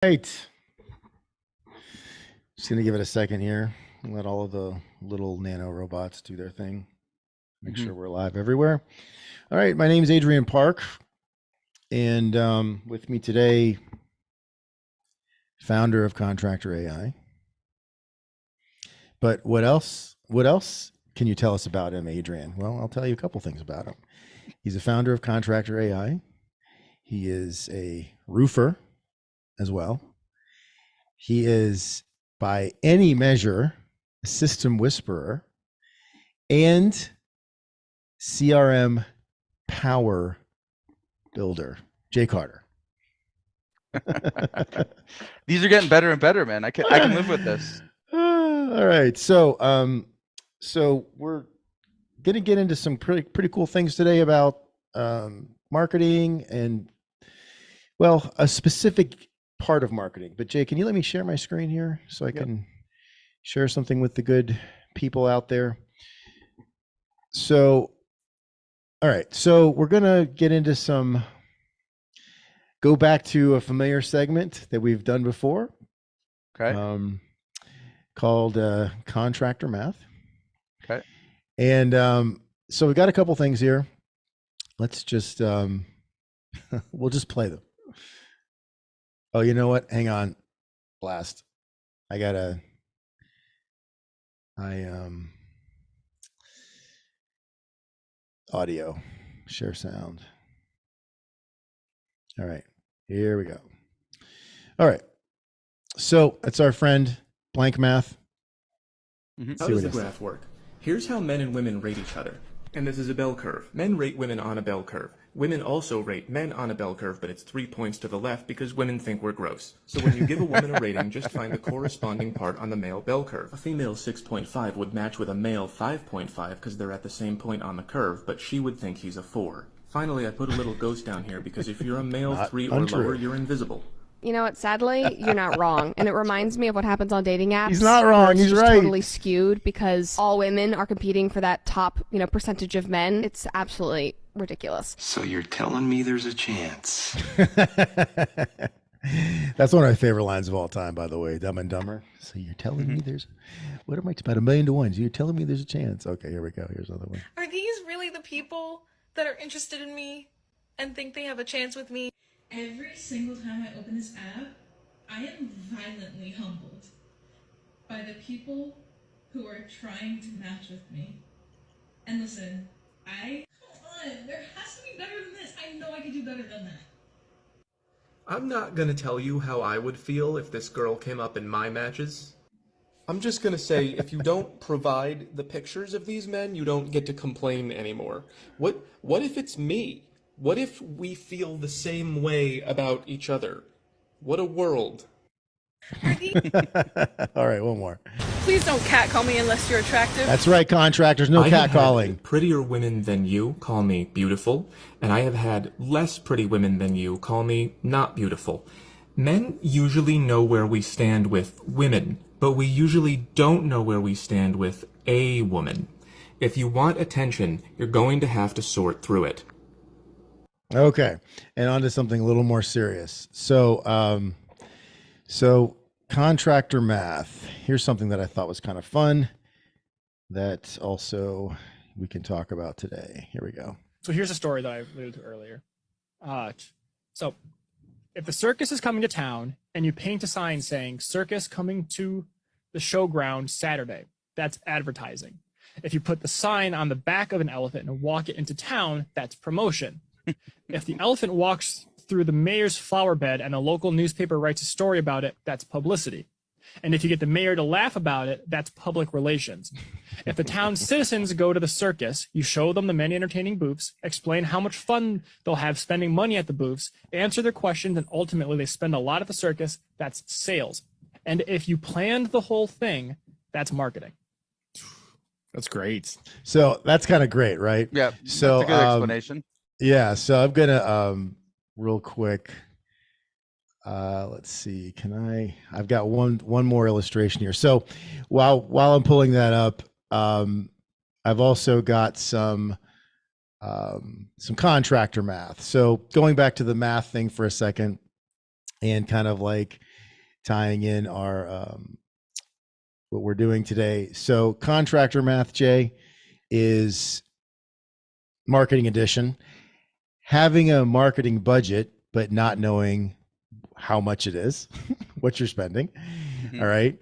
Right. Just going to give it a second here and let all of the little nano robots do their thing. Make sure we're live everywhere. All right. My name is Adrian Park. And with me today, founder of Contractor AI. But what else can you tell us about him, Adrian? Well, I'll tell you a couple things about him. He's a founder of Contractor AI. He is a roofer as well. He is, by any measure, a system whisperer and CRM power builder. Jay Carter. These are getting better and better, man. I can live with this. All right. So we're going to get into some pretty cool things today about marketing and, well, a specific part of marketing. But Jay, can you let me share my screen here so I can share something with the good people out there? So, all right. So we're going to get into go back to a familiar segment that we've done before. Okay. Called Contractor Math. Okay. And so we got a couple things here. Let's just, we'll just play them. Oh, you know what? Hang on. Blast. Audio, share sound. All right, here we go. All right. So it's our friend Blank Math. How does the graph work? Here's how men and women rate each other. And this is a bell curve. Men rate women on a bell curve. Women also rate men on a bell curve, but it's 3 points to the left because women think we're gross. So when you give a woman a rating, just find the corresponding part on the male bell curve. A female 6.5 would match with a male 5.5 because they're at the same point on the curve, but she would think he's a 4. Finally, I put a little ghost down here because if you're a male 3 or lower, you're invisible. You know what? Sadly, you're not wrong. And it reminds me of what happens on dating apps. He's not wrong. He's right. Totally skewed because all women are competing for that top, percentage of men. It's absolutely ridiculous. So you're telling me there's a chance? That's one of my favorite lines of all time, by the way. Dumb and Dumber. So you're telling me what am I, about 1,000,000 to 1? So you're telling me there's a chance. Okay, here we go. Here's another one. Are these really the people that are interested in me and think they have a chance with me? Every single time I open this app, I am violently humbled by the people who are trying to match with me. And listen, come on, there has to be better than this. I know I could do better than that. I'm not gonna tell you how I would feel if this girl came up in my matches. I'm just gonna say, if you don't provide the pictures of these men, you don't get to complain anymore. What if it's me? What if we feel the same way about each other? What a world. All right, one more. Please don't catcall me unless you're attractive. That's right, contractors. No catcalling. Prettier women than you call me beautiful, and I have had less pretty women than you call me not beautiful. Men usually know where we stand with women, but we usually don't know where we stand with a woman. If you want attention, you're going to have to sort through it. Okay, and on to something a little more serious. So Contractor Math. Here's something that I thought was kind of fun that also we can talk about today. Here we go. So here's a story that I alluded to earlier. So if the circus is coming to town and you paint a sign saying circus coming to the showground Saturday, that's advertising. If you put the sign on the back of an elephant and walk it into town, that's promotion. If the elephant walks through the mayor's flower bed and a local newspaper writes a story about it, that's publicity. And if you get the mayor to laugh about it, that's public relations. If the town's citizens go to the circus, you show them the many entertaining booths, explain how much fun they'll have spending money at the booths, answer their questions, and ultimately they spend a lot at the circus, that's sales. And if you planned the whole thing, that's marketing. That's great. So that's kind of great, right? Yeah. So that's a good explanation. Yeah. So I'm gonna real quick. Let's see. I've got one more illustration here. So while I'm pulling that up, I've also got some contractor math. So going back to the math thing for a second, and kind of like tying in our what we're doing today. So contractor math, Jay, is marketing edition. Having a marketing budget, but not knowing how much it is, what you're spending. Mhm. All right.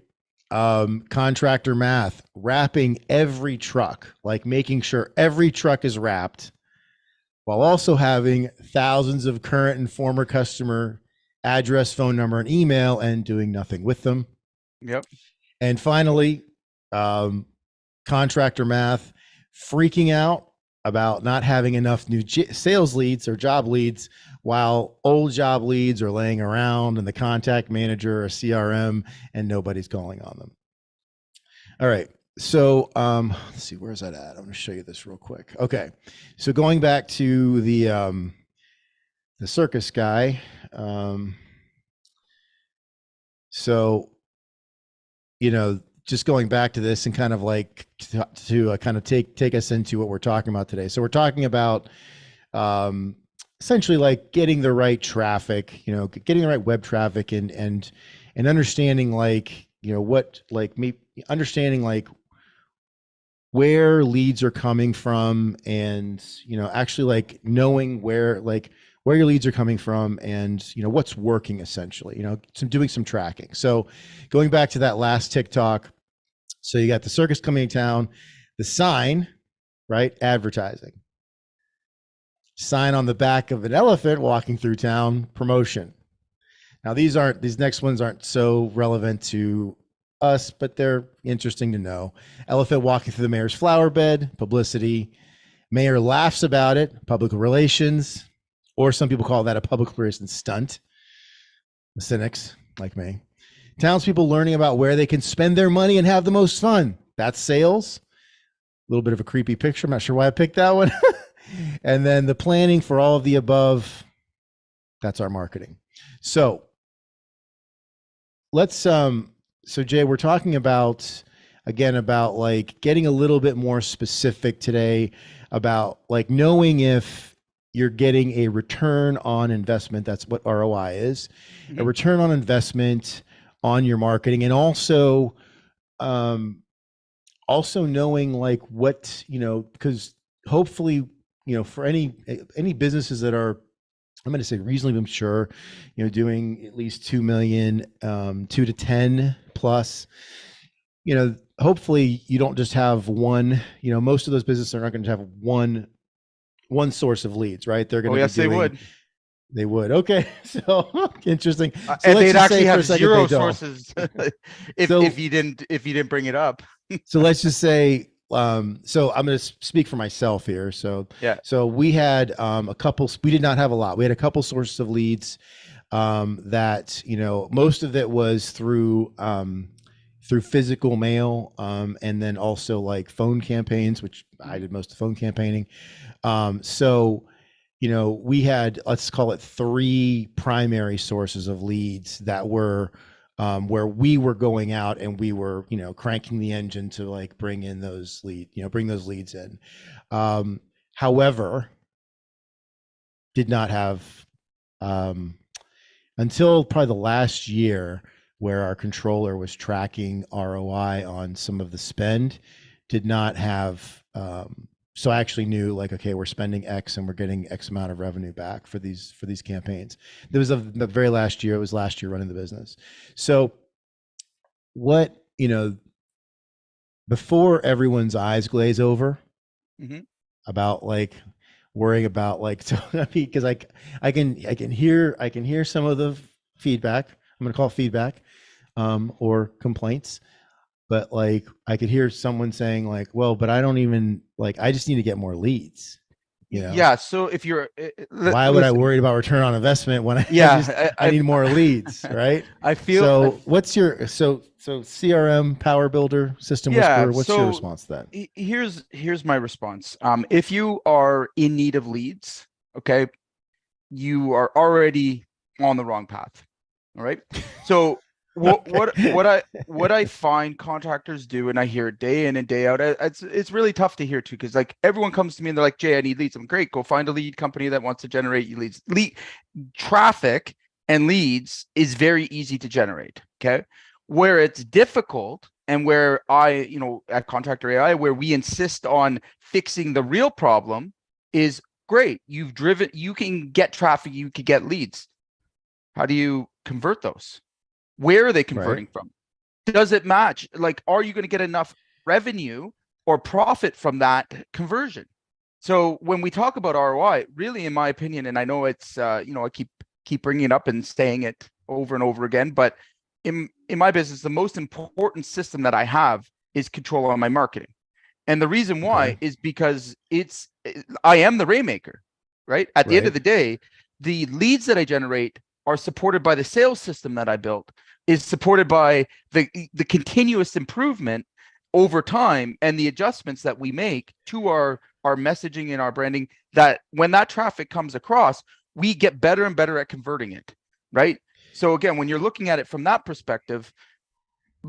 Contractor math, wrapping every truck, like making sure every truck is wrapped while also having thousands of current and former customer address, phone number, and email and doing nothing with them. Yep. And finally, contractor math, freaking out about not having enough new sales leads or job leads while old job leads are laying around in the contact manager or CRM and nobody's calling on them. All right. So let's see, where's that at? I'm going to show you this real quick. Okay. So going back to the circus guy. So, you know, just going back to this and kind of like to kind of take us into what we're talking about today. So we're talking about essentially like getting the right traffic, you know, getting the right web traffic and understanding like, you know, what like me understanding like where leads are coming from and, you know, actually like knowing where your leads are coming from and, you know, what's working essentially, you know, doing some tracking. So going back to that last TikTok, so you got the circus coming to town, the sign, right? Advertising. Sign on the back of an elephant walking through town, promotion. Now these next ones aren't so relevant to us, but they're interesting to know. Elephant walking through the mayor's flower bed, publicity. Mayor laughs about it, public relations, or some people call that a public relations stunt. The cynics like me. Townspeople learning about where they can spend their money and have the most fun. That's sales. A little bit of a creepy picture. I'm not sure why I picked that one. And then the planning for all of the above. That's our marketing. So let's so Jay, we're talking about again about like getting a little bit more specific today about like knowing if you're getting a return on investment. That's what ROI is. A return on investment on your marketing, and also knowing like what, you know, because hopefully, you know, for any businesses that are, I'm going to say reasonably mature, you know, doing at least 2 million, 2 to 10 plus, you know, hopefully you don't just have one, you know, most of those businesses are not going to have one source of leads, right? They're going to yes, they would. They would. Okay. So interesting. So and they'd actually have second, zero sources if you didn't bring it up. So let's just say, so I'm going to speak for myself here. So, yeah. So we had we did not have a lot. We had a couple sources of leads that, you know, most of it was through physical mail, and then also like phone campaigns, which I did most of the phone campaigning. So, you know, we had, let's call it 3 primary sources of leads that were where we were going out and we were, you know, cranking the engine to like bring in those bring those leads in. However, did not have until probably the last year where our controller was tracking ROI on some of the spend, did not have so I actually knew like, okay, we're spending X and we're getting X amount of revenue back for these campaigns. There was the very last year. It was last year running the business. So what, you know, before everyone's eyes glaze over about like worrying about like, so because I can hear some of the feedback. I'm going to call it feedback or complaints. But like, I could hear someone saying like, well, but I don't even like, I just need to get more leads, you know? Yeah. So if you're, why would I worry about return on investment when I need more leads, right? I feel so. What's your so CRM, Power Builder, System Whisperer? What's your response to that? Here's my response. If you are in need of leads, okay, you are already on the wrong path. All right. So what I find contractors do, and I hear it day in and day out, it's really tough to hear too, because like everyone comes to me and they're like, Jay, I need leads. I'm great. Go find a lead company that wants to generate you lead traffic and leads is very easy to generate. Okay. Where it's difficult, and where at Contractor AI, where we insist on fixing the real problem, is great. You can get traffic, you can get leads. How do you convert those? Where are they converting from? Does it match? Like, are you going to get enough revenue or profit from that conversion? So when we talk about ROI, really, in my opinion, and I know it's, I keep bringing it up and saying it over and over again, but in my business, the most important system that I have is control on my marketing. And the reason why is because I am the rainmaker, right? At the end of the day, the leads that I generate are supported by the sales system that I built, is supported by the continuous improvement over time and the adjustments that we make to our messaging and our branding, that when that traffic comes across, we get better and better at converting it, right? So again, when you're looking at it from that perspective,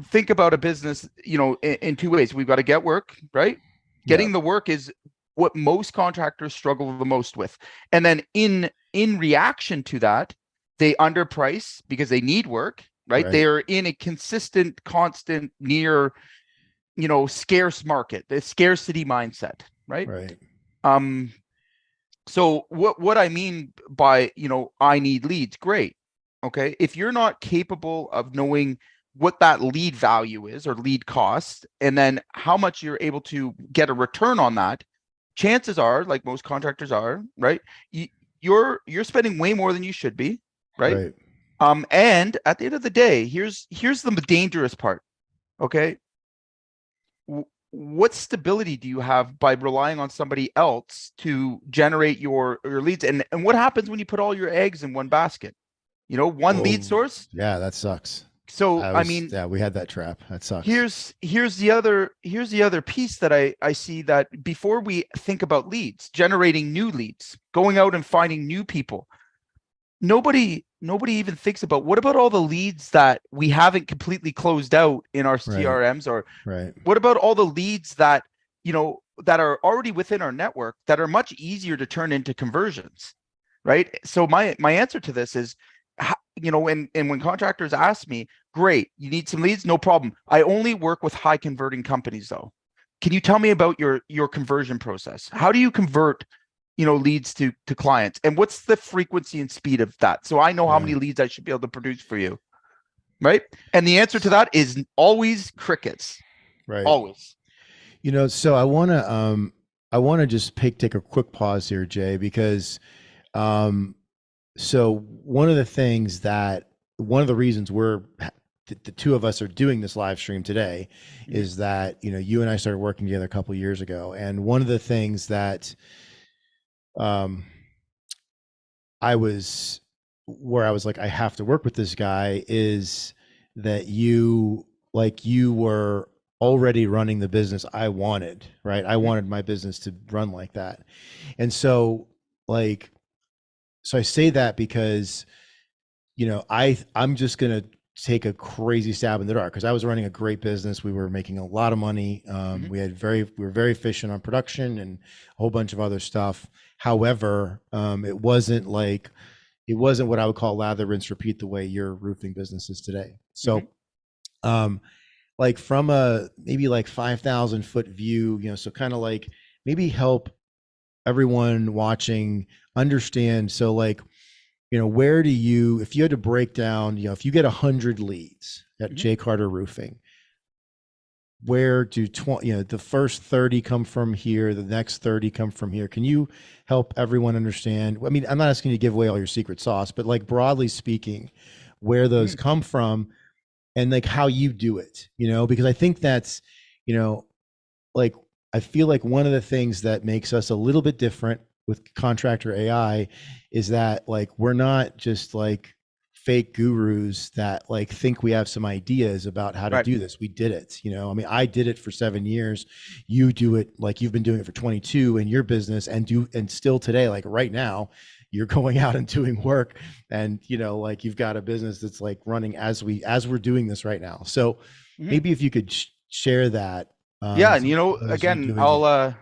think about a business, in two ways. We've got to get work, right? Getting the work is what most contractors struggle the most with. And then in reaction to that, they underprice because they need work, right? They are in a consistent, constant, near, scarce market, the scarcity mindset, right? So what I mean by, I need leads, great. Okay. If you're not capable of knowing what that lead value is or lead cost, and then how much you're able to get a return on that, chances are, like most contractors are, right? You're spending way more than you should be, right? And at the end of the day, here's the dangerous part. Okay. What stability do you have by relying on somebody else to generate your leads? And what happens when you put all your eggs in one basket? One lead source? Yeah, that sucks. So we had that trap. That sucks. Here's the other piece that I see, that before we think about leads, generating new leads, going out and finding new people, nobody even thinks about, what about all the leads that we haven't completely closed out in our CRMs, or what about all the leads that that are already within our network that are much easier to turn into conversions, right? So my answer to this is, when contractors ask me, great, you need some leads, no problem. I only work with high converting companies though. Can you tell me about your conversion process? How do you convert leads to clients, and what's the frequency and speed of that, so I know how many leads I should be able to produce for you, right? And the answer to that is always crickets, always. So I want to just take a quick pause here, Jay, because so one of the reasons the two of us are doing this live stream today is that you and I started working together a couple of years ago, and one of the things that I was like, I have to work with this guy, is that you were already running the business I wanted, right? I wanted my business to run like that. And so I say that because, I'm just going to take a crazy stab in the dark, because I was running a great business. We were making a lot of money. We were very efficient on production and a whole bunch of other stuff. However, it wasn't what I would call lather, rinse, repeat the way your roofing business is today. So, from a maybe 5,000 foot view, so kind of maybe help everyone watching understand. So where do you, if you had to break down, if you get 100 leads at J. Carter Roofing, where do the first 30 come from here, the next 30 come from here? Can you help everyone understand? I mean, I'm not asking you to give away all your secret sauce, but broadly speaking, where those come from, and how you do it, because I think that's, I feel like one of the things that makes us a little bit different with Contractor AI is that we're not just fake gurus that think we have some ideas about how to do this. We did it, I mean, I did it for 7 years. You do it, you've been doing it for 22 in your business, and still today, right now, you're going out and doing work, and you've got a business that's running as we're doing this right now. So maybe if you could share that. And again, I'll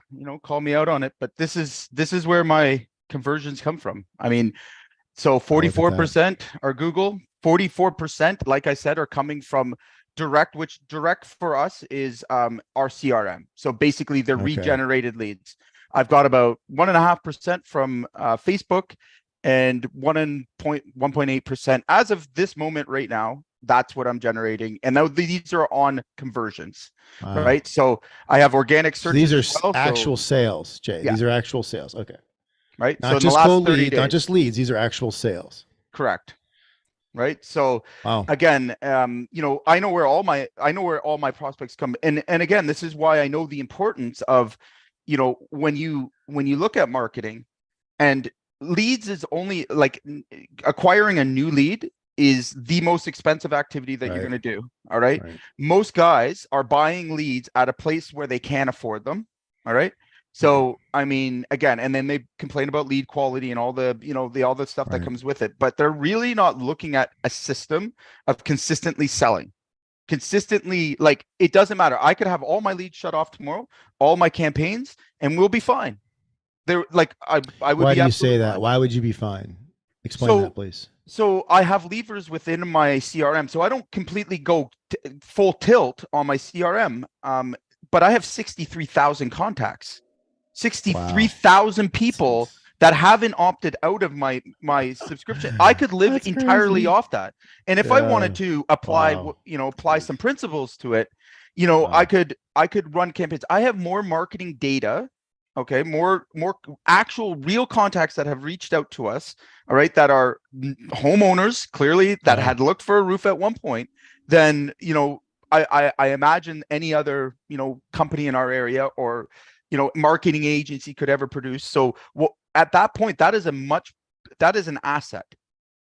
call me out on it, but this is where my conversions come from. I mean, So I'll look at that. 44% are Google, 44%, like I said, are coming from direct, which direct for us is our CRM. So basically they're Okay. regenerated leads. I've got about 1.5% from Facebook and 1.8% as of this moment right now. That's what I'm generating. And now these are on conversions, Wow. right? So I have organic So searches. these are as well, actual so, sales, Jay. yeah. These are actual sales. Okay. Right. Not So in the just last cold 30 leads, days, not just leads. These are actual sales. correct. Right. So Wow. again, you know, I know where all my prospects come. And again, this is why I know the importance of, you know, when you look at marketing, and leads is only like acquiring a new lead is the most expensive activity that you're Right. going to do. All right? Right. Most guys are buying leads at a place where they can't afford them. All right. So, I mean, again, and then they complain about lead quality and all the, you know, all the stuff that Right. comes with it, but they're really not looking at a system of consistently selling. Consistently, like, it doesn't matter. I could have all my leads shut off tomorrow, all my campaigns, and we'll be fine. They're like, I would Why be do you absolutely say that? fine. Why would you be fine? Explain that, please. So I have levers within my CRM. So I don't completely go full tilt on my CRM. But I have 63,000 contacts, 63,000 people Jeez. that haven't opted out of my subscription. I could live That's entirely crazy. off that. And if I wanted to apply, Wow. apply some principles to it, you know, Wow. I could run campaigns. I have more marketing data. Okay, more actual real contacts that have reached out to us, all right, that are homeowners clearly that Yeah. had looked for a roof at one point, than, you know, I imagine any other, you know, company in our area or, you know, marketing agency could ever produce. So at that point, that is an asset,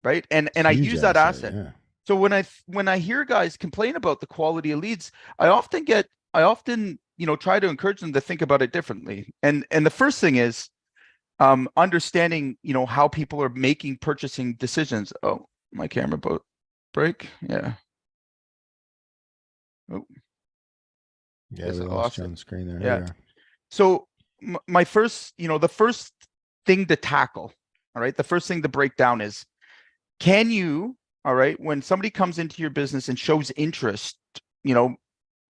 right? And I Huge use that asset. Yeah. So when I hear guys complain about the quality of leads, I often you know, try to encourage them to think about it differently. And the first thing is understanding, you know, how people are making purchasing decisions. Oh, my camera break. Yeah. Oh, Yeah, guess we I lost lost you it. on the screen there. Yeah. There you are. So my first, you know, the first thing to tackle, all right, the first thing to break down is, can you, all right, when somebody comes into your business and shows interest, you know,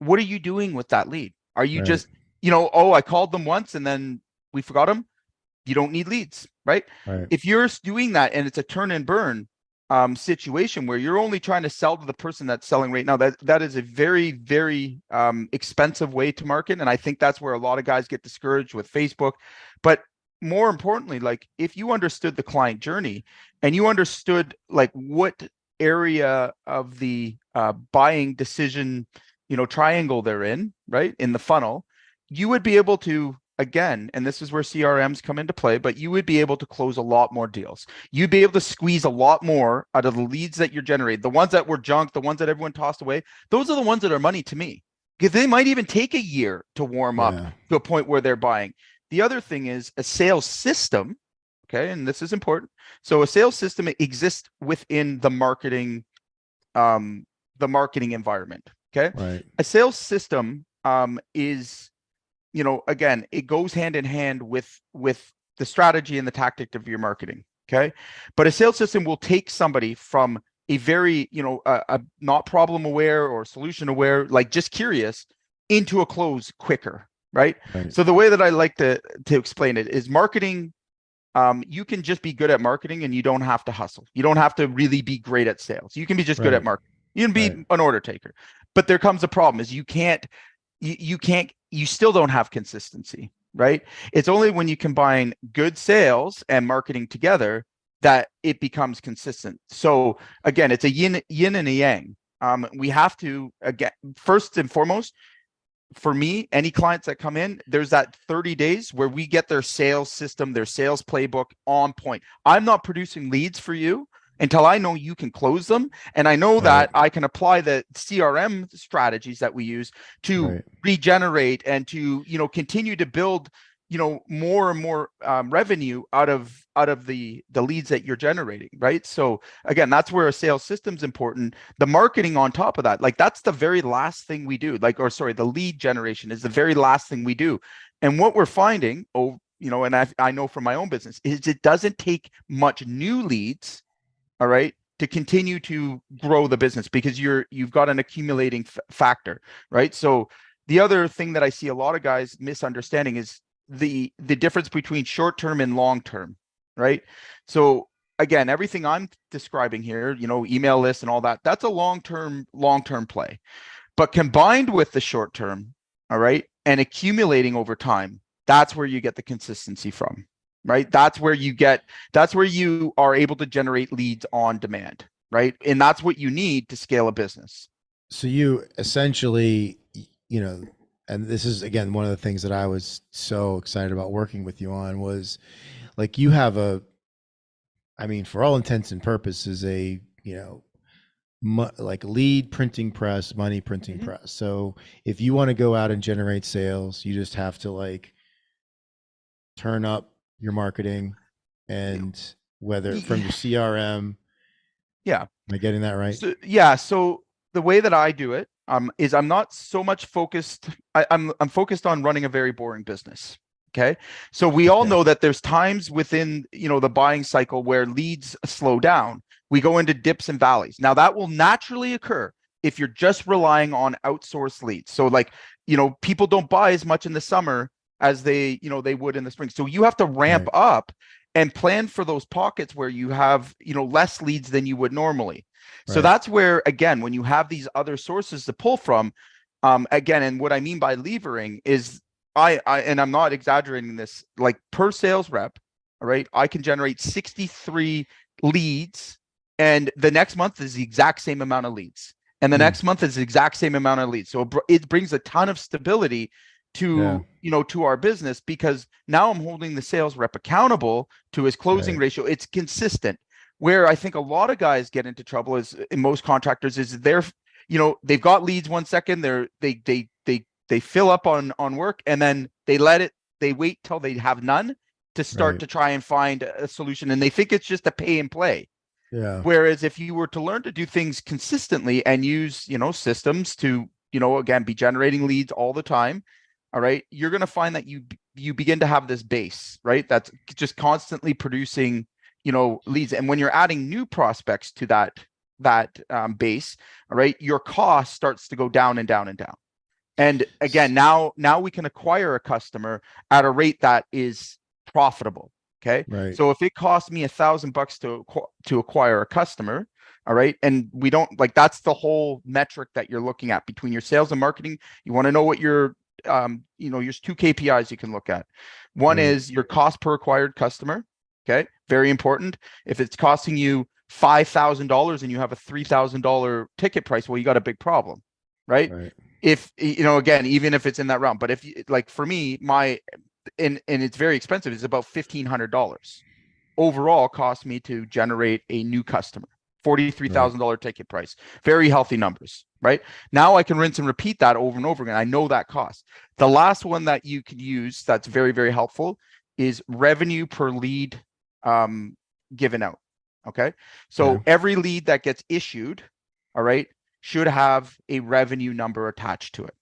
what are you doing with that lead? Are you Right. just, you know, oh, I called them once and then we forgot them? You don't need leads, right? Right. If you're doing that and it's a turn and burn situation where you're only trying to sell to the person that's selling right now, that is a very, very expensive way to market. And I think that's where a lot of guys get discouraged with Facebook. But more importantly, like, if you understood the client journey and you understood like what area of the buying decision, you know, triangle they're in, right, in the funnel, you would be able to, again, and this is where CRMs come into play, but you would be able to close a lot more deals. You'd be able to squeeze a lot more out of the leads that you're generating. The ones that were junk, the ones that everyone tossed away, those are the ones that are money to me, because they might even take a year to warm up to a point where they're buying. The other thing is a sales system. Okay. And this is important. So a sales system exists within the marketing environment. Okay. Right. A sales system is, you know, again, it goes hand in hand with the strategy and the tactic of your marketing. Okay. But a sales system will take somebody from a very, you know, a not problem aware or solution aware, like just curious, into a close quicker. Right. So the way that I like to explain it is marketing. You can just be good at marketing and you don't have to hustle. You don't have to really be great at sales. You can be just good at marketing. You can be an order taker. But there comes a problem is you still don't have consistency, right? It's only when you combine good sales and marketing together that it becomes consistent. So again, it's a yin and a yang. We have to, again, first and foremost, for me, any clients that come in, there's that 30 days where we get their sales system, their sales playbook on point. I'm not producing leads for you until I know you can close them. And I know that I can apply the CRM strategies that we use to regenerate and to, you know, continue to build, you know, more and more revenue out of the leads that you're generating, right? So again, that's where a sales system's important. The marketing on top of that, like, that's the very last thing we do. Like, or sorry, the lead generation is the very last thing we do. And what we're finding, you know, and I know from my own business, is it doesn't take much new leads all right, to continue to grow the business because you've got an accumulating factor, right? So the other thing that I see a lot of guys misunderstanding is the difference between short term and long term, right? So again, everything I'm describing here, you know, email lists and all that, that's a long-term play. But combined with the short term, all right, and accumulating over time, that's where you get the consistency from, right? That's where you are able to generate leads on demand, right? And that's what you need to scale a business. So you essentially, you know, and this is again one of the things that I was so excited about working with you on was like you have I mean, for all intents and purposes, a, you know, like lead printing press, money printing press. So if you want to go out and generate sales, you just have to like turn up your marketing and whether from your CRM. Yeah. Am I getting that right? So, yeah. So the way that I do it is I'm not so much focused. I'm focused on running a very boring business. Okay. So we all know that there's times within, you know, the buying cycle where leads slow down. We go into dips and valleys. Now that will naturally occur if you're just relying on outsourced leads. So like, you know, people don't buy as much in the summer as they would in the spring. So you have to ramp up and plan for those pockets where you have, you know, less leads than you would normally. So that's where, again, when you have these other sources to pull from, again, and what I mean by levering is and I'm not exaggerating this, like per sales rep, all right, I can generate 63 leads and the next month is the exact same amount of leads. And the next month is the exact same amount of leads. So it brings a ton of stability to, you know, to our business because now I'm holding the sales rep accountable to his closing ratio. It's consistent. Where I think a lot of guys get into trouble is in most contractors is you know, they've got leads 1 second, they fill up on work and then they wait till they have none to start to try and find a solution. And they think it's just a pay and play. Yeah. Whereas if you were to learn to do things consistently and use, you know, systems to, you know, again, be generating leads all the time, all right, you're going to find that you begin to have this base, right? That's just constantly producing, you know, leads. And when you're adding new prospects to that base, all right, your cost starts to go down and down and down. And again, now we can acquire a customer at a rate that is profitable. Okay. Right. So if it costs me $1,000 to acquire a customer, all right, and we don't like that's the whole metric that you're looking at between your sales and marketing. You want to know what your you know, there's 2 KPIs you can look at. One is your cost per acquired customer. Okay, very important. If it's costing you $5,000 and you have a $3,000 ticket price, well, you got a big problem, right? If you know, again, even if it's in that realm, but if like for me, and it's very expensive, it's about $1,500 overall cost me to generate a new customer. $43,000 ticket price, very healthy numbers, right? Now I can rinse and repeat that over and over again. I know that cost. The last one that you could use that's very, very helpful is revenue per lead given out. Okay. So every lead that gets issued, all right, should have a revenue number attached to it.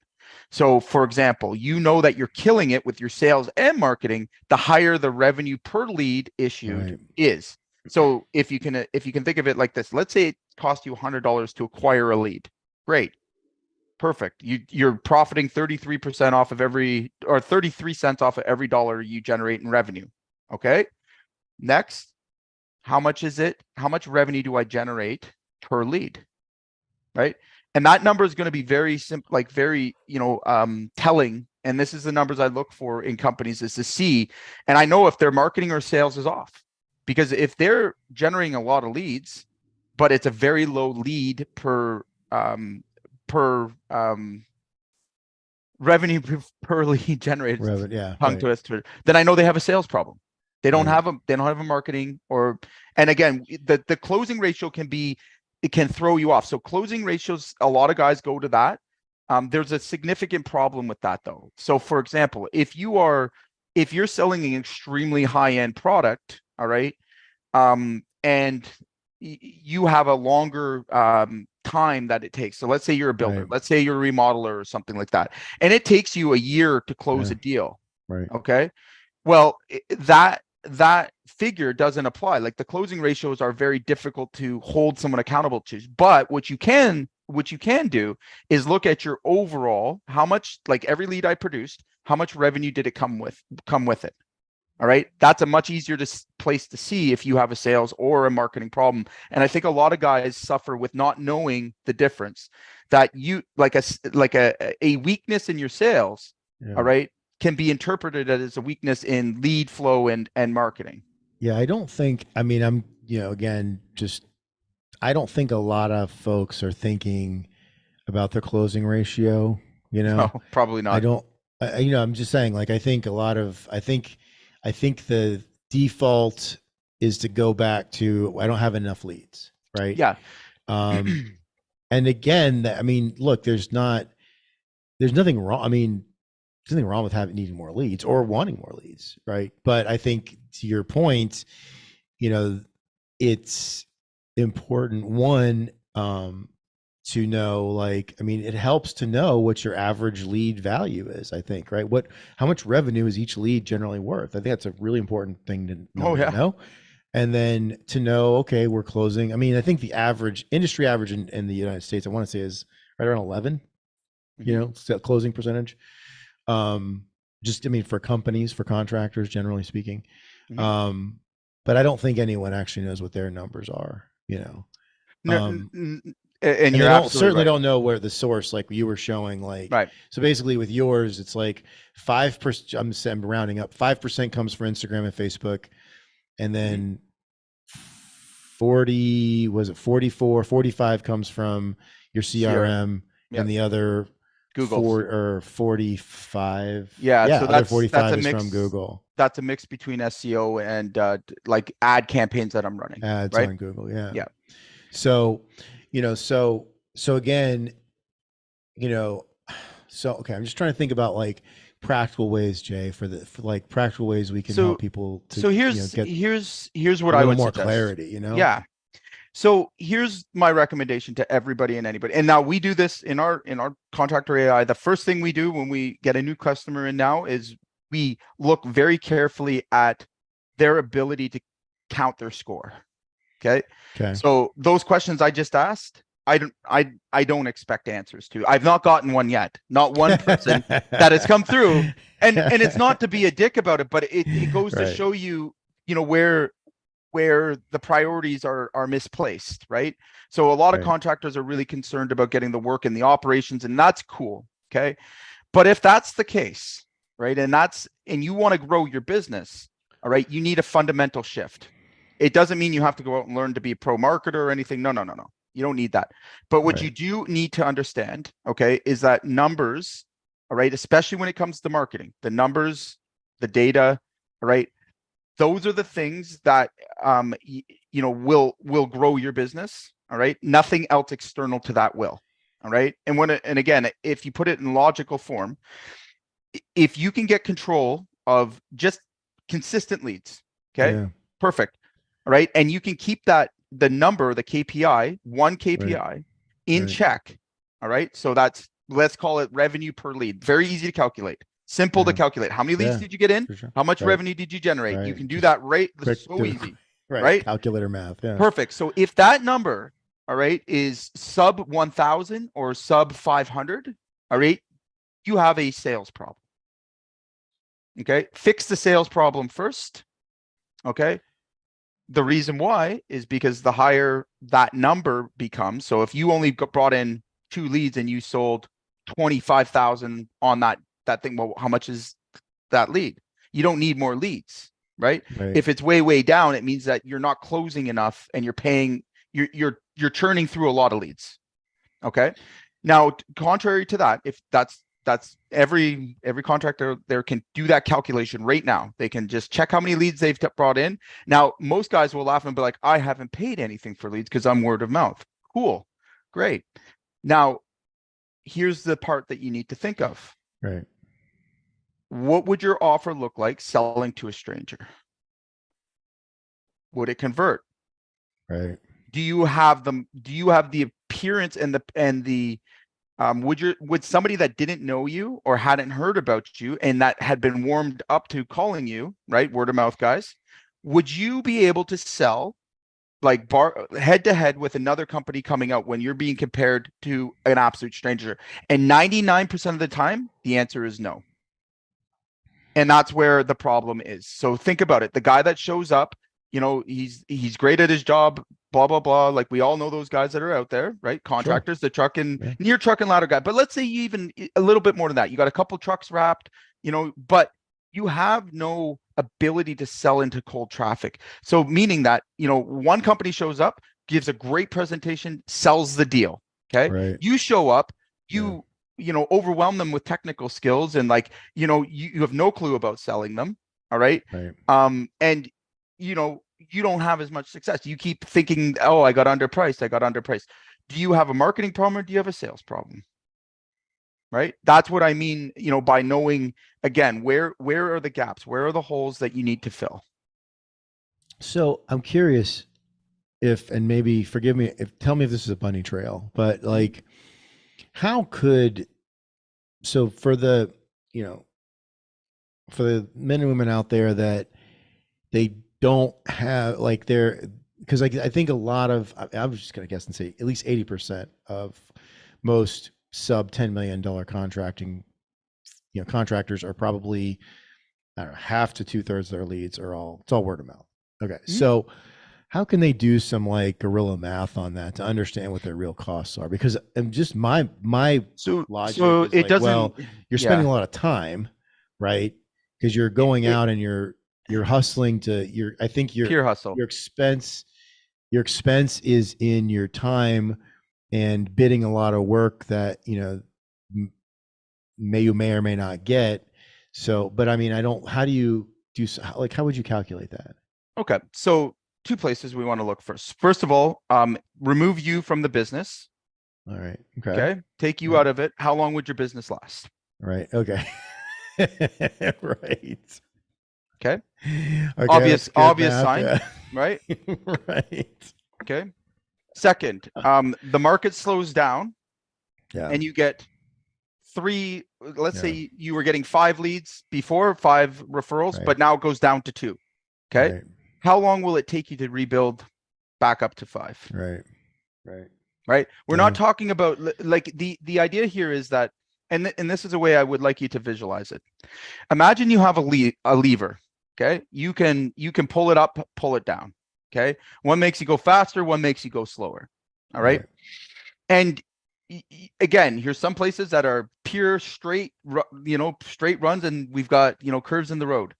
So for example, you know that you're killing it with your sales and marketing, the higher the revenue per lead issued is. So if you can think of it like this, let's say it cost you $100 to acquire a lead. Great. Perfect. You're profiting 33% off of or 33 cents off of every dollar you generate in revenue. Okay. Next, how much is it? How much revenue do I generate per lead? Right. And that number is going to be very simple, like very, you know, telling. And this is the numbers I look for in companies is to see. And I know if their marketing or sales is off, because if they're generating a lot of leads, but it's a very low lead per revenue per lead generated, then I know they have a sales problem. They don't have a marketing and again, the closing ratio it can throw you off. So closing ratios, a lot of guys go to that. There's a significant problem with that though. So for example, if you're selling an extremely high-end product, all right, and you have a longer time that it takes. So let's say you're a builder, let's say you're a remodeler or something like that, and it takes you a year to close a deal. Right. Okay. Well, that figure doesn't apply. Like the closing ratios are very difficult to hold someone accountable to. But what you can do is look at your overall, how much, like every lead I produced, how much revenue did it come with it? All right. That's a much easier place to see if you have a sales or a marketing problem. And I think a lot of guys suffer with not knowing the difference, that you like a weakness in your sales. Yeah. All right. Can be interpreted as a weakness in lead flow and marketing. Yeah. I don't think, I mean, I'm, again, I don't think a lot of folks are thinking about their closing ratio, No, probably not. I don't, I'm just saying, like, I think the default is to go back to, I don't have enough leads, right? Yeah. And again, I mean, look, there's nothing wrong. I mean, there's nothing wrong with needing more leads or wanting more leads, right? But I think to your point, it's important, one, to know, like, I mean, it helps to know what your average lead value is, I think, right? How much revenue is each lead generally worth? I think that's a really important thing to know. And then to know, okay, we're closing. I mean, I think the industry average in the United States, I want to say, is right around 11, closing percentage. Just, I mean, for companies, for contractors, generally speaking. But I don't think anyone actually knows what their numbers are, And you certainly don't know where the source, like you were showing, like, right. So basically with yours, it's like 5%, I'm rounding up, 5% comes from Instagram and Facebook. And then 45 comes from your CRM, and the other Google 45. Yeah. So that's 45 is from Google. That's a mix between SEO and like ad campaigns that I'm running. Ads right? on Google. Yeah. Yeah. So, so again, okay, I'm just trying to think about like practical ways, Jay, for practical ways we can help people to, here's what a I little would more suggest. clarity, Yeah. So here's my recommendation to everybody and anybody. And now we do this in our Contractor AI. The first thing we do when we get a new customer in now is we look very carefully at their ability to count their score. Okay. So those questions I just asked, I don't expect answers to. I've not gotten one yet. Not one person that has come through. And it's not to be a dick about it, but it goes to show you, where the priorities are misplaced, right? So a lot of contractors are really concerned about getting the work and the operations, and that's cool. Okay. But if that's the case, right, and you want to grow your business, all right, you need a fundamental shift. It doesn't mean you have to go out and learn to be a pro marketer or anything. No. You don't need that. But what you do need to understand, okay, is that numbers, all right, especially when it comes to marketing, the numbers, the data, all right, those are the things that will grow your business. All right. Nothing else external to that will. All right. And again, if you put it in logical form, if you can get control of just consistent leads, okay, perfect. All right. And you can keep the number, the KPI, one KPI in check. All right. So let's call it revenue per lead. Very easy to calculate. Simple to calculate. How many leads did you get in? Sure. How much revenue did you generate? You can do that so easy. Right. Calculator math. Yeah. Perfect. So if that number, all right, is sub 1,000 or sub 500, all right, you have a sales problem. Okay. Fix the sales problem first. Okay. The reason why is because the higher that number becomes. So if you only brought in 2 leads and you sold 25,000 on that thing, well, how much is that lead? You don't need more leads, right? If it's way down, it means that you're not closing enough and you're churning through a lot of leads. Okay. Now, contrary to that, if that's every contractor there can do that calculation right now. They can just check how many leads they've brought in. Now, most guys will laugh and be like, I haven't paid anything for leads because I'm word of mouth. Cool. Great. Now, here's the part that you need to think of. Right. What would your offer look like selling to a stranger? Would it convert? Right. Do you have the appearance and the would somebody that didn't know you or hadn't heard about you and that had been warmed up to calling you, right? Word of mouth guys. would you be able to sell like head to head with another company coming out when you're being compared to an absolute stranger? And 99% of the time, the answer is no. And that's where the problem is. So think about it. The guy that shows up, he's great at his job, blah, blah, blah. Like we all know those guys that are out there, right? Contractors, the truck and near truck and ladder guy. But let's say you even a little bit more than that. You got a couple trucks wrapped, but you have no ability to sell into cold traffic. So meaning that, one company shows up, gives a great presentation, sells the deal. Okay. Right. You show up, overwhelm them with technical skills and you have no clue about selling them. All right. And you don't have as much success. You keep thinking, oh, I got underpriced. Do you have a marketing problem or do you have a sales problem? Right. That's what I mean, by knowing, again, where are the gaps? Where are the holes that you need to fill? So I'm curious and maybe forgive me, tell me if this is a bunny trail, but like, how could, so for the men and women out there that they don't have like because I think a lot of, I was just going to guess and say at least 80% of most sub $10 million contracting, contractors are probably, I don't know, half to 2/3 of their leads it's all word of mouth. Okay. Mm-hmm. So how can they do some like guerrilla math on that to understand what their real costs are? Because just my logic so is it like, doesn't, well, you're spending a lot of time, right? Because you're going out and you're hustling I think your pure hustle. Your expense is in your time and bidding a lot of work that, you may or may not get. So, but I mean, how do you how would you calculate that? Okay. So 2 places we want to look first. First of all, remove you from the business. All right. Okay. Okay. Take you out of it. How long would your business last? Right. Okay. Right. Okay. Obvious math, sign, yeah. right? Right. Okay. Second, the market slows down and you get 3, let's say you were getting 5 leads before, 5 referrals, but now it goes down to 2. Okay. Right. How long will it take you to rebuild back up to 5? Right. We're not talking about like the idea here is that, and this is a way I would like you to visualize it. Imagine you have a lever. Okay. You can pull it up, pull it down. Okay. One makes you go faster, one makes you go slower. All right. And again, here's some places that are pure straight runs, and we've got, curves in the road.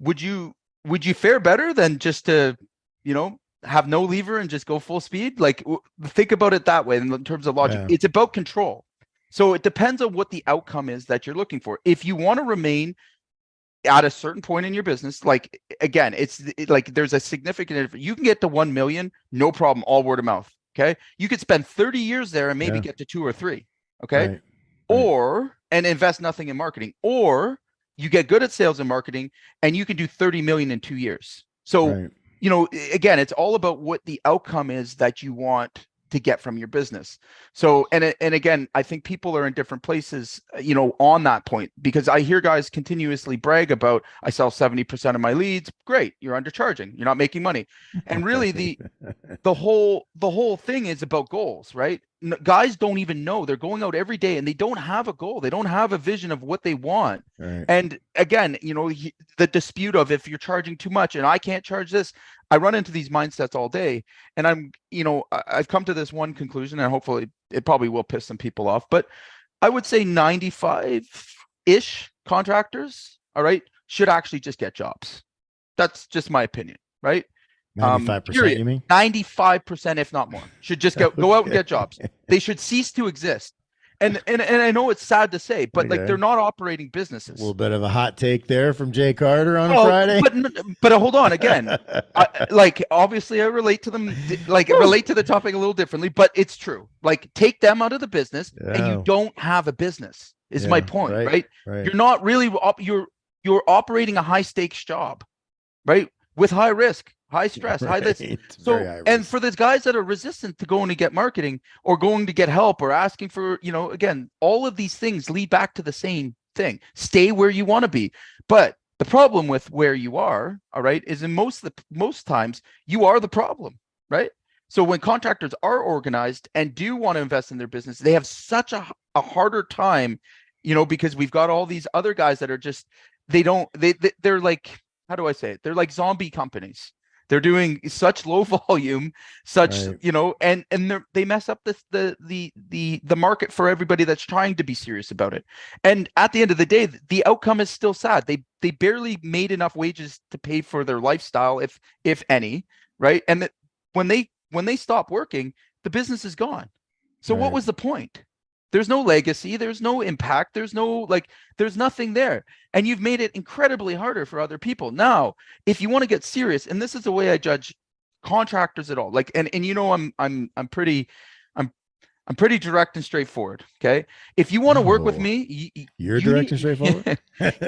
Would you fare better than just to, have no lever and just go full speed? Like, think about it that way in terms of logic. It's about control. So it depends on what the outcome is that you're looking for. If you want to remain at a certain point in your business, like, again, like there's a significant, you can get to 1 million, no problem, all word of mouth. Okay. You could spend 30 years there and maybe get to 2 or 3. Okay. Right. And invest nothing in marketing, or you get good at sales and marketing and you can do 30 million in 2 years. So, again, it's all about what the outcome is that you want to get from your business. So, and again, I think people are in different places, on that point, because I hear guys continuously brag about, I sell 70% of my leads. Great. You're undercharging. You're not making money. And really the whole thing is about goals, right? Guys don't even know. They're going out every day and they don't have a goal. They don't have a vision of what they want. Right. And again, the dispute of, if you're charging too much and I can't charge this, I run into these mindsets all day. And I've come to this one conclusion, and hopefully it probably will piss some people off, but I would say 95-ish contractors, all right, should actually just get jobs. That's just my opinion, right? 95%, you mean? 95%, if not more, should just go out and get jobs. They should cease to exist. And I know it's sad to say, but like, they're not operating businesses. A little bit of a hot take there from Jay Carter on a Friday. But hold on, again, obviously I relate to them, relate to the topic a little differently, but it's true. Like, take them out of the business and you don't have a business is my point, right? You're not really, you're operating a high stakes job, right? With high risk, high stress, high this. So, and for those guys that are resistant to going to get marketing or going to get help or asking for, again, all of these things lead back to the same thing. Stay where you want to be. But The problem with where you are, all right, is in most times you are the problem, right? So when contractors are organized and do want to invest in their business, they have such a harder time, because we've got all these other guys that are just, they're like, how do I say it? They're like zombie companies. They're doing such low volume, such, Right. and they mess up the market for everybody that's trying to be serious about it. And at the end of the day, the outcome is still sad. They barely made enough wages to pay for their lifestyle, if any, right? And when they stop working, the business is gone. So what Right. was the point? There's no legacy, there's no impact, there's nothing there. And you've made it incredibly harder for other people. Now, if you want to get serious, and this is the way I judge contractors at all, like, and I'm pretty direct and straightforward. Okay. If you want to work with Oh, me, you're direct and straightforward.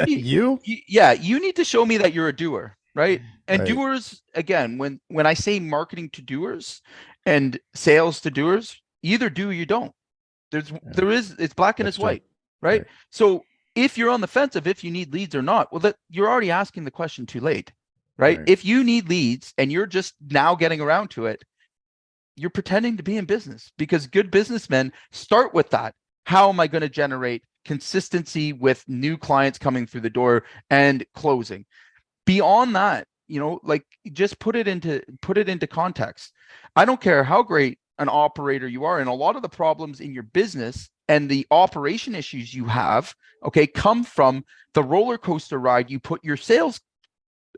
You? yeah, you need to show me that you're a doer, right? And Right. doers, again, when I say marketing to doers and sales to doers, you either do or you don't. It's black and That's it's true. white, right? Right. So if you're on the fence of if you need leads or not, well, you're already asking the question too late, right? Right. If you need leads and you're just now getting around to it, you're pretending to be in business, because good businessmen start with that. How am I going to generate consistency with new clients coming through the door and closing? Beyond that, like, just put it into context. I don't care how great an operator you are, and a lot of the problems in your business and the operation issues you have, okay, come from the roller coaster ride you put your sales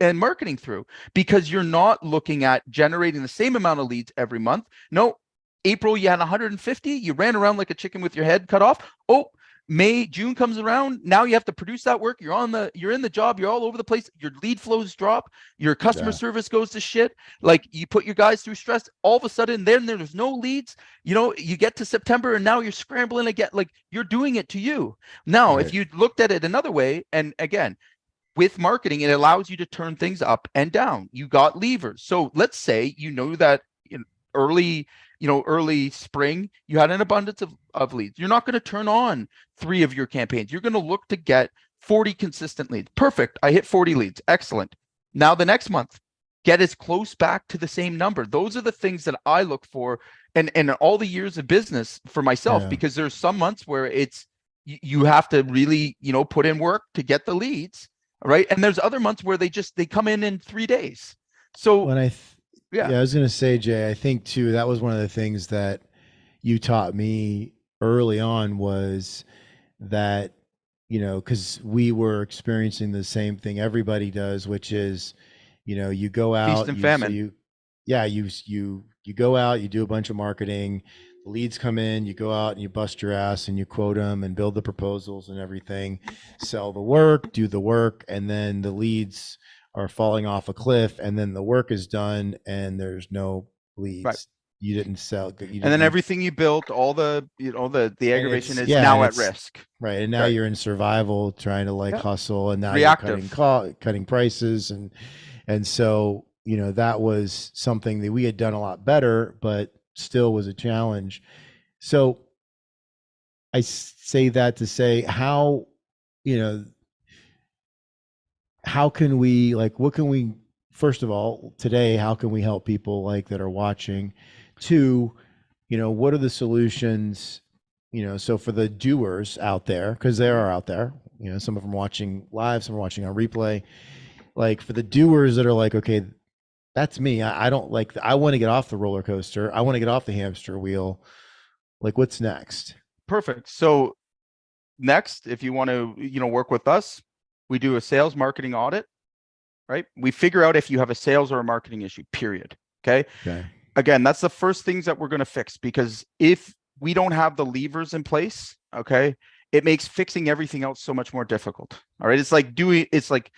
and marketing through, because you're not looking at generating the same amount of leads every month. No, April you had 150, you ran around like a chicken with your head cut off. Oh, May, June comes around, now you have to produce that work. You're in the job, you're all over the place. Your lead flows drop, your customer Yeah. service goes to shit. Like, you put your guys through stress. All of a sudden, then there's no leads. You get to September and now you're scrambling again. Like, you're doing it to you. Now, if Right. you looked at it another way, and again, with marketing, it allows you to turn things up and down. You got levers. So let's say that in early spring, you had an abundance of leads. You're not going to turn on 3 of your campaigns. You're going to look to get 40 consistent leads. Perfect. I hit 40 leads. Excellent. Now the next month, get as close back to the same number. Those are the things that I look for, and all the years of business for myself, Yeah. because there's some months where you have to really, put in work to get the leads. Right. And there's other months where they come in 3 days. So When yeah. I was going to say, Jay, I think too, that was one of the things that you taught me early on, was that, cause we were experiencing the same thing everybody does, which is, you go out, and famine. you go out, you do a bunch of marketing, the leads come in, you go out and you bust your ass and you quote them and build the proposals and everything, sell the work, do the work, and then the leads are falling off a cliff, and then the work is done and there's no leads. Right. You didn't sell. And then everything you built, all the aggravation is yeah, now and at it's- risk. Right. And now Right. you're in survival, trying to Yeah. hustle, and now Reactive. you're cutting prices. And so, that was something that we had done a lot better, but still was a challenge. So I say that to say, how can we, what can we, first of all, today, how can we help people that are watching? Two, what are the solutions, so for the doers out there, because they are out there, some of them watching live, some are watching on replay, for the doers that are okay, that's me. I don't I want to get off the roller coaster. I want to get off the hamster wheel. What's next? Perfect. So next, if you want to, work with us, we do a sales marketing audit, right? We figure out if you have a sales or a marketing issue, period. Okay. Okay. Again, that's the first things that we're going to fix, because if we don't have the levers in place, okay, it makes fixing everything else so much more difficult. All right. It's like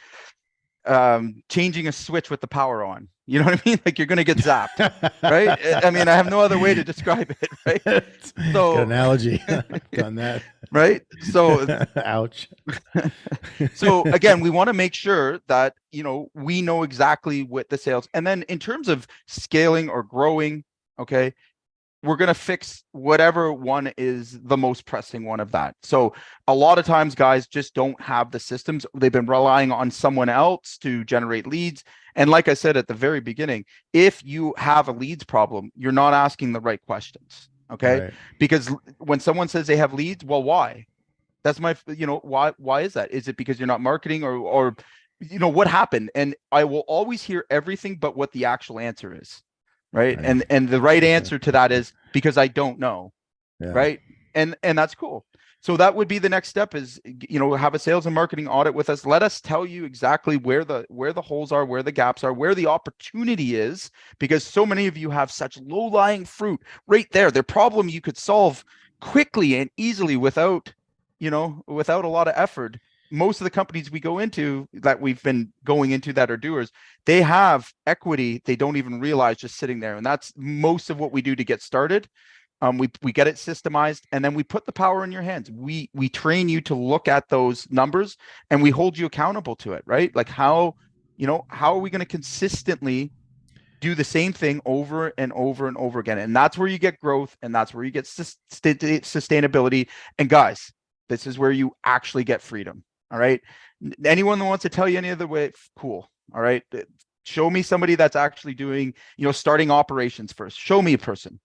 changing a switch with the power on. You know what I mean? Like, you're going to get zapped, right? I mean, I have no other way to describe it, right? So, good analogy. Done that. Right? So, ouch. So again, we want to make sure that, we know exactly what the sales, and then in terms of scaling or growing, okay, we're going to fix whatever one is the most pressing one of that. So a lot of times guys just don't have the systems. They've been relying on someone else to generate leads. And like I said at the very beginning, if you have a leads problem, you're not asking the right questions. Okay. Right. Because when someone says they have leads, well, why? That's my, why is that? Is it because you're not marketing or what happened? And I will always hear everything but what the actual answer is. Right. Right. And the right answer to that is because I don't know. Yeah. Right. And that's cool. So that would be the next step is, have a sales and marketing audit with us. Let us tell you exactly where the holes are, where the gaps are, where the opportunity is, because so many of you have such low-lying fruit right there. Their problem you could solve quickly and easily without a lot of effort. Most of the companies we go into that we've been going into that are doers, they have equity they don't even realize just sitting there. And that's most of what we do to get started. We get it systemized, and then we put the power in your hands. We train you to look at those numbers, and we hold you accountable to it, right? Like how are we going to consistently do the same thing over and over and over again? And that's where you get growth, and that's where you get sustainability. And guys, this is where you actually get freedom. All right. Anyone that wants to tell you any other way, cool. All right. Show me somebody that's actually doing, starting operations first. Show me a person.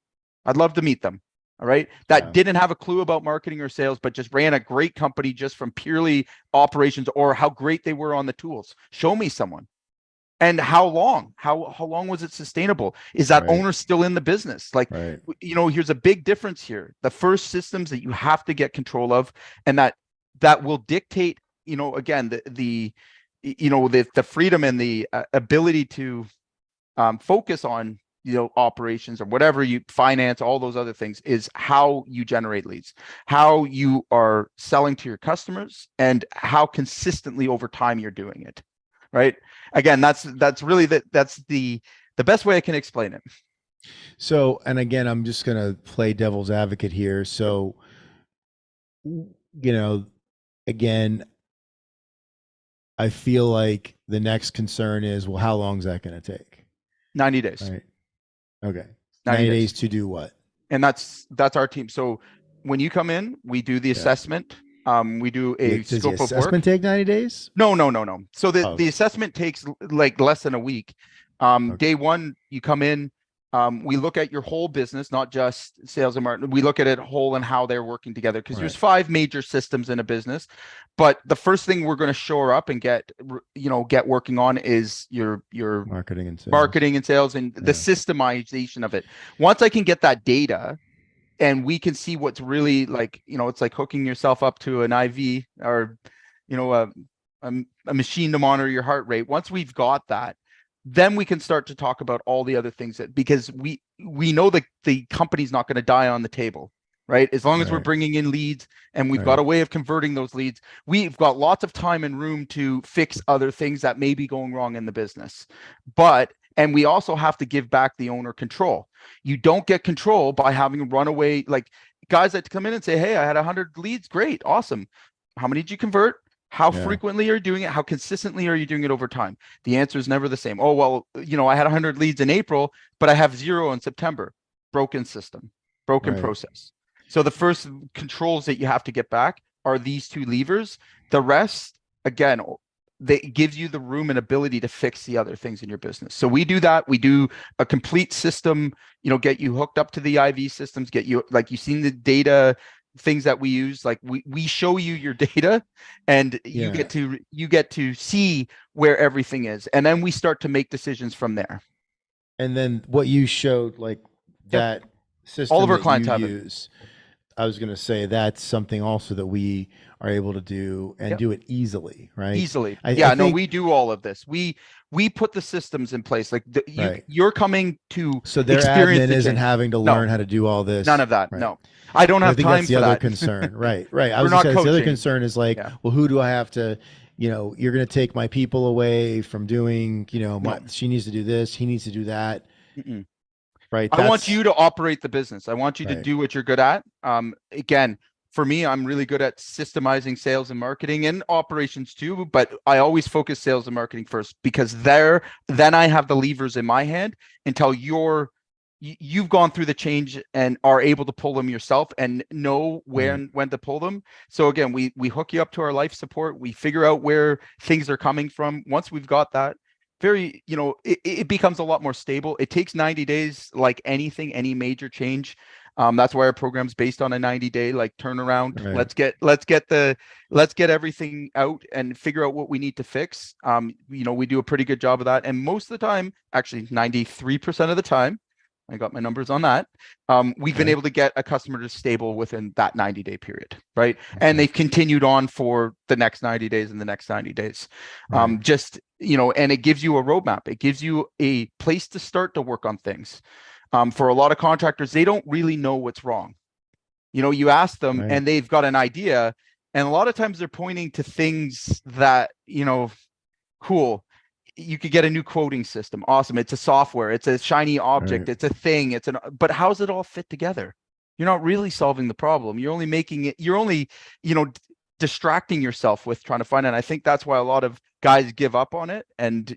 I'd love to meet them. All right. That didn't have a clue about marketing or sales, but just ran a great company just from purely operations or how great they were on the tools. Show me someone. And how long? How long was it sustainable? Is that owner still in the business? Like, here's a big difference here. The first systems that you have to get control of, and that will dictate, again, the freedom and the ability to focus on, operations or whatever you finance, all those other things, is how you generate leads, how you are selling to your customers, and how consistently over time you're doing it. Right. Again, that's really that's the best way I can explain it. So, and again, I'm just going to play devil's advocate here. So, again, I feel like the next concern is, well, how long is that going to take? 90 days. Right. Okay. 90 days to do what? And that's our team. So when you come in, we do the assessment. We do a Does scope the of work. assessment take 90 days? No. So the assessment takes like less than a week. Day one, you come in, we look at your whole business, not just sales and marketing. We look at it whole and how they're working together, because there's 5 major systems in a business. But the first thing we're going to shore up and get working on is your marketing and sales and the systemization of it. Once I can get that data, and we can see what's really like, it's like hooking yourself up to an IV or, a machine to monitor your heart rate. Once we've got that, then we can start to talk about all the other things because we know that the company's not going to die on the table, right? As long as we're bringing in leads and we've got a way of converting those leads, we've got lots of time and room to fix other things that may be going wrong in the business. And we also have to give back the owner control. You don't get control by having runaway, like guys that come in and say, hey, I had 100 leads. Great. Awesome. How many did you convert? How frequently are you doing it? How consistently are you doing it over time? The answer is never the same. Oh, well, I had 100 leads in April, but I have 0 in September. Broken system, broken process. So the first controls that you have to get back are these 2 levers. The rest, again, that gives you the room and ability to fix the other things in your business. So we do that. We do a complete system, get you hooked up to the IV systems, get you, like you've seen the data things that we use, like we show you your data, and you get to see where everything is. And then we start to make decisions from there. And then what you showed, like that system all of our that clients you have use, I was going to say that's something also that we are able to do and do it easily, right? Easily. I think, we do all of this. We put the systems in place. Like you're coming to so their admin isn't having to learn how to do all this. None of that. Right. No, I don't have time that's the for other that. concern. Right. I was going to say the other concern is like, well, who do I have to, you're going to take my people away from doing, she needs to do this. He needs to do that. Mm-mm. Right. I want you to operate the business. I want you to do what you're good at. Again, for me, I'm really good at systemizing sales and marketing and operations too, but I always focus sales and marketing first, because then I have the levers in my hand until you're you've gone through the change and are able to pull them yourself and know when to pull them. So again, we hook you up to our life support. We figure out where things are coming from. Once we've got that, it becomes a lot more stable. It takes 90 days, like anything, any major change. That's why our program's based on a 90-day like turnaround. Right. Let's get everything out and figure out what we need to fix. We do a pretty good job of that. And most of the time, actually 93% of the time, I got my numbers on that. We've been able to get a customer to stable within that 90-day period, right? And they've continued on for the next 90 days and the next 90 days. Right. And it gives you a roadmap. It gives you a place to start to work on things. For a lot of contractors, they don't really know what's wrong. You ask them and they've got an idea, and a lot of times they're pointing to things that, cool. You could get a new quoting system. Awesome. It's a software. It's a shiny object. It's a thing. But how's it all fit together? You're not really solving the problem. You're only making it, distracting yourself with trying to find it. And I think that's why a lot of guys give up on it and,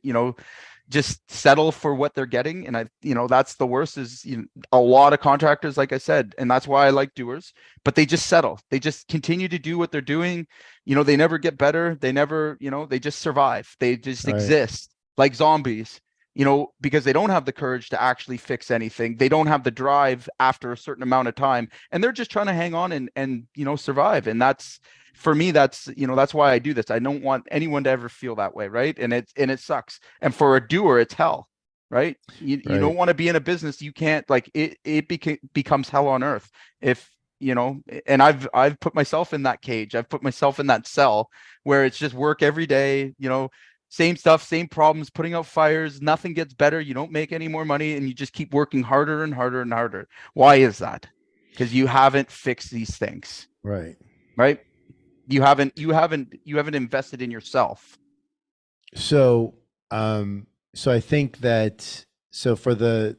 just settle for what they're getting. And that's the worst is a lot of contractors, like I said, and that's why I like doers, but they just settle. They just continue to do what they're doing. They never get better. They never, they just survive. They just exist like zombies, because they don't have the courage to actually fix anything. They don't have the drive after a certain amount of time, and they're just trying to hang on and survive. And that's, for me, that's why I do this. I don't want anyone to ever feel that way, right? And it sucks. And for a doer, it's hell, right? You don't want to be in a business. You can't, like, it becomes hell on earth if and I've put myself in that cage. I've put myself in that cell where it's just work every day, same stuff, same problems, putting out fires, nothing gets better. You don't make any more money, and you just keep working harder and harder and harder. Why is that? Because you haven't fixed these things. Right. You haven't invested in yourself. So I think that, so for the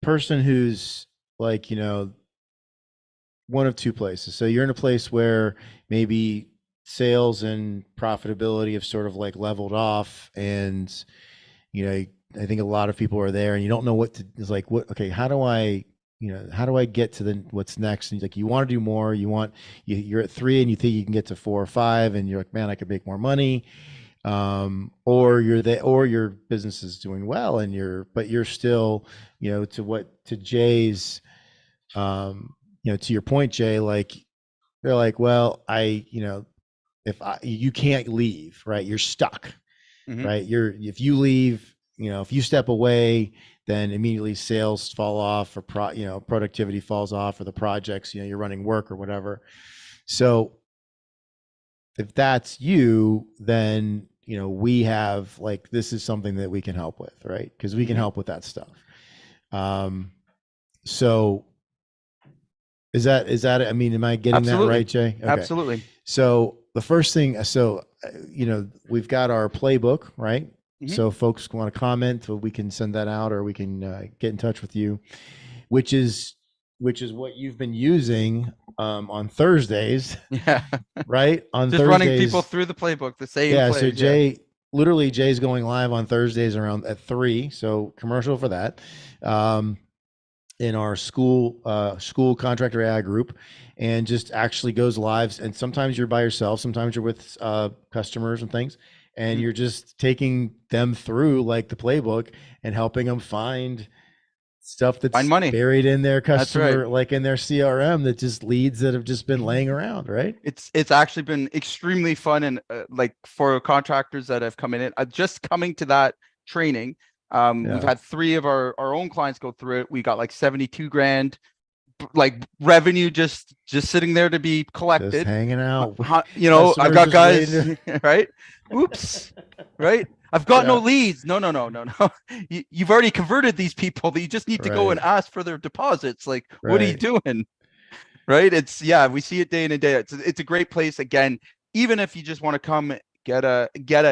person who's like, one of two places. So you're in a place where maybe sales and profitability have sort of like leveled off, and I think a lot of people are there and you don't know what to, it's like, okay, how do I get to what's next? And like, you want to do more, you're at 3 and you think you can get to 4 or 5 and you're like, man, I could make more money. Or your business is doing well and you're still, to Jay's, to your point, Jay, like, they're like, well, you can't leave, right? You're stuck, right? If you leave, if you step away, then immediately sales fall off, or productivity falls off, or the projects, you're running work or whatever. So if that's you, then, we have, like, this is something that we can help with, right? Because we can help with that stuff. So is that, I mean, am I getting Absolutely. that right, Jay? Okay. Absolutely. So the first thing, we've got our playbook, right? So folks want to comment, we can send that out, or we can get in touch with you, which is what you've been using on Thursdays. Yeah. Right? On just Thursdays, running people through the playbook, the same. Yeah. Plays, So Jay's going live on Thursdays around at 3. So commercial for that. In our school Contractor AI group, and just actually goes live. And sometimes you're by yourself, sometimes you're with customers and things, and you're just taking them through like the playbook and helping them find stuff that's Find money. buried in their customer, right. like in their CRM, that just leads that have just been laying around, right? It's actually been extremely fun, and like for contractors that have come in, just coming to that training. We've had 3 of our own clients go through it. We got like 72 grand, like revenue just sitting there to be collected, just hanging out. I've got guys, right? Oops, right? I've got no leads. No. You've already converted these people. You just need to go and ask for their deposits. Like, what are you doing? Right? We see it day in and day out. It's a great place. Again, even if you just want to come, get a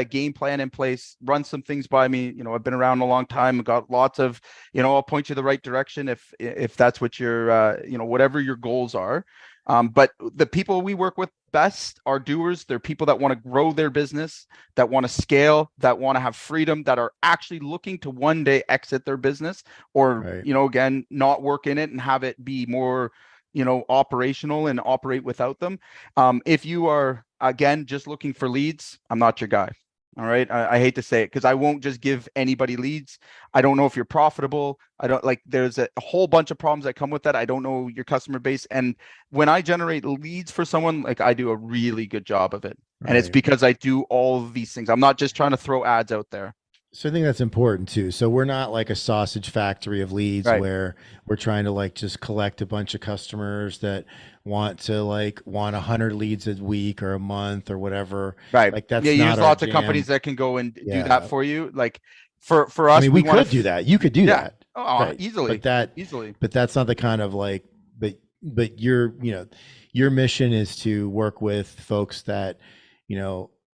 game plan in place, run some things by me. I've been around a long time. I've got lots of, I'll point you the right direction if that's what your, whatever your goals are. But the people we work with best are doers. They're people that want to grow their business, that want to scale, that want to have freedom, that are actually looking to one day exit their business or, Right. again, not work in it and have it be more, operational and operate without them. If you are, again, just looking for leads, I'm not your guy. All right. I hate to say it because I won't just give anybody leads. I don't know if you're profitable. I don't there's a whole bunch of problems that come with that. I don't know your customer base. And when I generate leads for someone, I do a really good job of it. And it's Right. because I do all of these things. I'm not just trying to throw ads out there. So I think that's important too. So we're not like a sausage factory of leads Right. where we're trying to just collect a bunch of customers that want 100 leads a week or a month or whatever. Right. Like that's yeah. not There's our lots of jam. companies that can go and do Yeah. that for you. For us, I mean, we wanna could do that. You could do Yeah. that. Oh, Right. easily. But Easily. that's not the kind of but your mission is to work with folks that,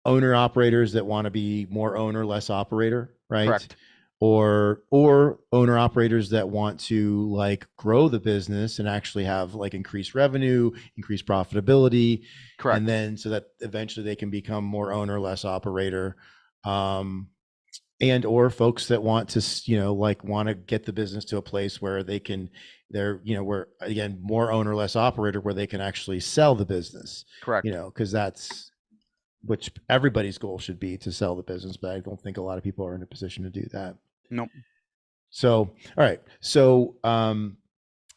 owner operators that want to be more owner, less operator, right? Correct. Or owner operators that want to grow the business and actually have increased revenue, increased profitability. Correct. And then so that eventually they can become more owner, less operator. And or folks that want to want to get the business to a place where where again more owner, less operator, where they can actually sell the business. Correct. Because that's which everybody's goal should be, to sell the business, but I don't think a lot of people are in a position to do that. Nope. So, all right. So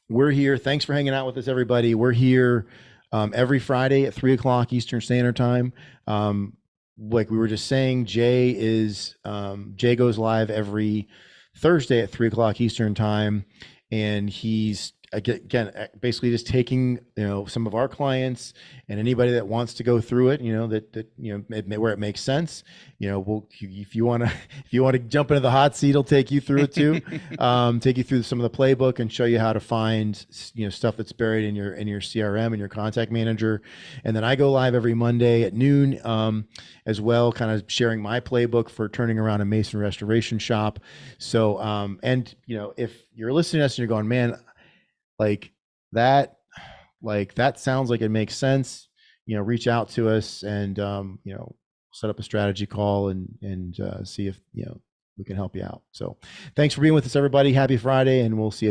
we're here. Thanks for hanging out with us, everybody. We're here every Friday at 3:00 Eastern Standard Time. Like we were just saying, Jay goes live every Thursday at 3:00 Eastern Time, and he's again basically just taking some of our clients and anybody that wants to go through it, where it makes sense. If you want to jump into the hot seat, he'll take you through it too. Take you through some of the playbook and show you how to find stuff that's buried in your CRM and your contact manager. And then I go live every Monday at noon as well, kind of sharing my playbook for turning around a mason restoration shop. So if you're listening to us and you're going, man, that sounds like it makes sense, reach out to us and set up a strategy call and see if we can help you out. So thanks for being with us, everybody. Happy Friday, and we'll see you